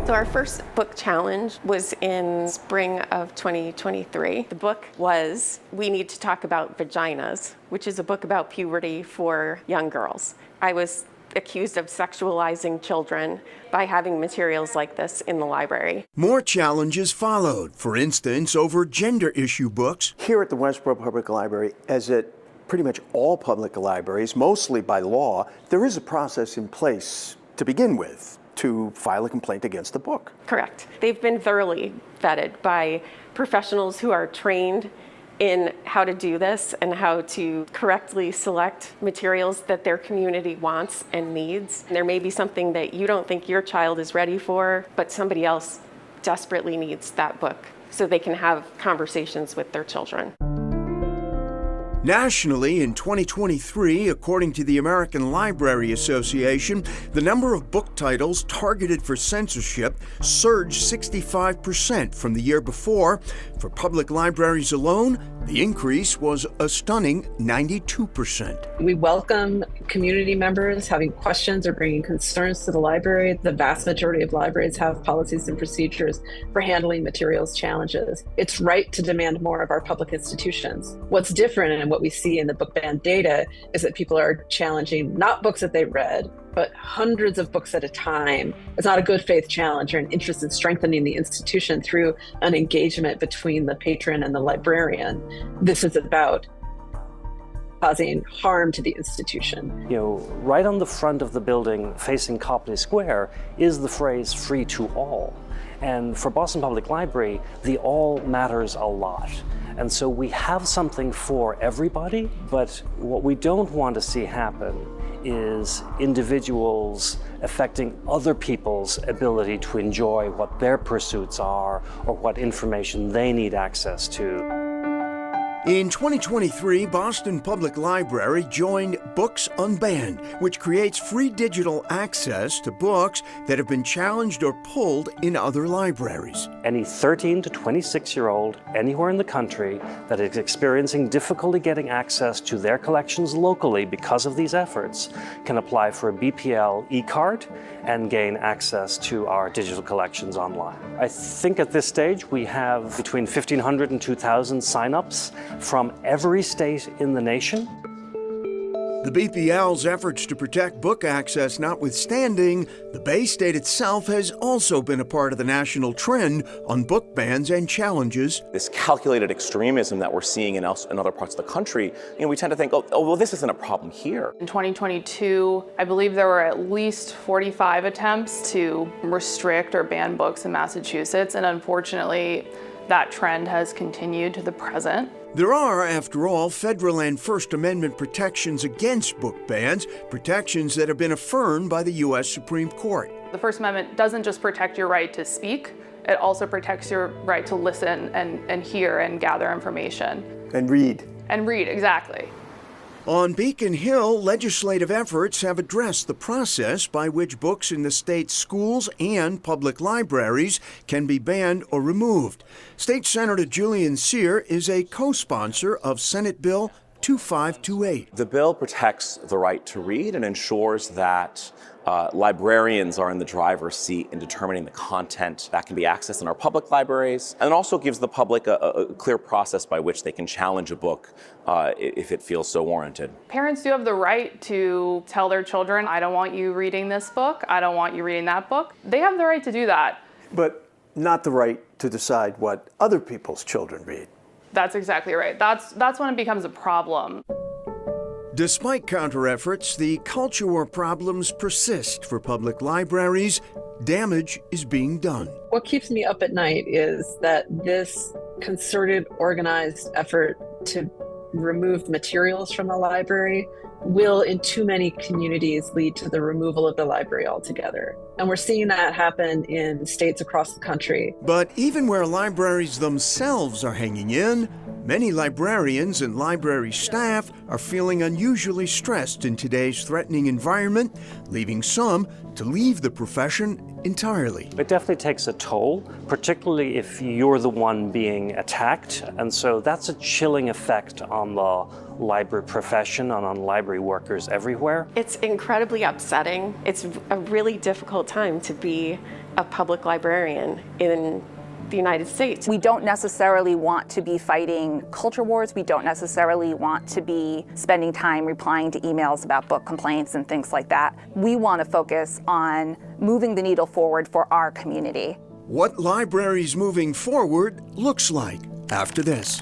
So our first book challenge was in spring of 2023. The book was We Need to Talk About Vaginas, which is a book about puberty for young girls. I was accused of sexualizing children by having materials like this in the library. More challenges followed, for instance, over gender issue books. Here at the Westboro Public Library, as at pretty much all public libraries, mostly by law, there is a process in place to begin with to file a complaint against the book. Correct. They've been thoroughly vetted by professionals who are trained in how to do this and how to correctly select materials that their community wants and needs. There may be something that you don't think your child is ready for, but somebody else desperately needs that book so they can have conversations with their children. Nationally, in 2023, according to the American Library Association, the number of book titles targeted for censorship surged 65% from the year before. For public libraries alone, the increase was a stunning 92%. We welcome community members having questions or bringing concerns to the library. The vast majority of libraries have policies and procedures for handling materials challenges. It's right to demand more of our public institutions. What's different and what we see in the book ban data is that people are challenging not books that they read, but hundreds of books at a time. It's not a good faith challenge or an interest in strengthening the institution through an engagement between the patron and the librarian. This is about causing harm to the institution. Right on the front of the building facing Copley Square is the phrase "free to all." And for Boston Public Library, the all matters a lot. And so we have something for everybody, but what we don't want to see happen is individuals affecting other people's ability to enjoy what their pursuits are or what information they need access to. In 2023, Boston Public Library joined Books Unbanned, which creates free digital access to books that have been challenged or pulled in other libraries. Any 13 to 26-year-old anywhere in the country that is experiencing difficulty getting access to their collections locally because of these efforts can apply for a BPL e-card and gain access to our digital collections online. I think at this stage we have between 1,500 and 2,000 signups from every state in the nation. The BPL's efforts to protect book access notwithstanding, the Bay State itself has also been a part of the national trend on book bans and challenges. This calculated extremism that we're seeing in other parts of the country, we tend to think, oh, well, this isn't a problem here. In 2022, I believe there were at least 45 attempts to restrict or ban books in Massachusetts, and unfortunately, that trend has continued to the present. There are, after all, federal and First Amendment protections against book bans, protections that have been affirmed by the U.S. Supreme Court. The First Amendment doesn't just protect your right to speak, it also protects your right to listen and hear and gather information. And read. And read, exactly. On Beacon Hill, legislative efforts have addressed the process by which books in the state's schools and public libraries can be banned or removed. State Senator Julian Cyr is a co-sponsor of Senate Bill 2528. The bill protects the right to read and ensures that librarians are in the driver's seat in determining the content that can be accessed in our public libraries, and also gives the public a clear process by which they can challenge a book if it feels so warranted. Parents do have the right to tell their children, I don't want you reading this book, I don't want you reading that book. They have the right to do that. But not the right to decide what other people's children read. That's exactly right. That's when it becomes a problem. Despite counter-efforts, the culture war problems persist for public libraries. Damage is being done. What keeps me up at night is that this concerted, organized effort to remove materials from the library will, in too many communities, lead to the removal of the library altogether. And we're seeing that happen in states across the country. But even where libraries themselves are hanging in, many librarians and library staff are feeling unusually stressed in today's threatening environment, leaving some to leave the profession entirely. It definitely takes a toll, particularly if you're the one being attacked. And so that's a chilling effect on the library profession and on library workers everywhere. It's incredibly upsetting. It's a really difficult time to be a public librarian in the United States. We don't necessarily want to be fighting culture wars. We don't necessarily want to be spending time replying to emails about book complaints and things like that. We want to focus on moving the needle forward for our community. What libraries moving forward looks like after this.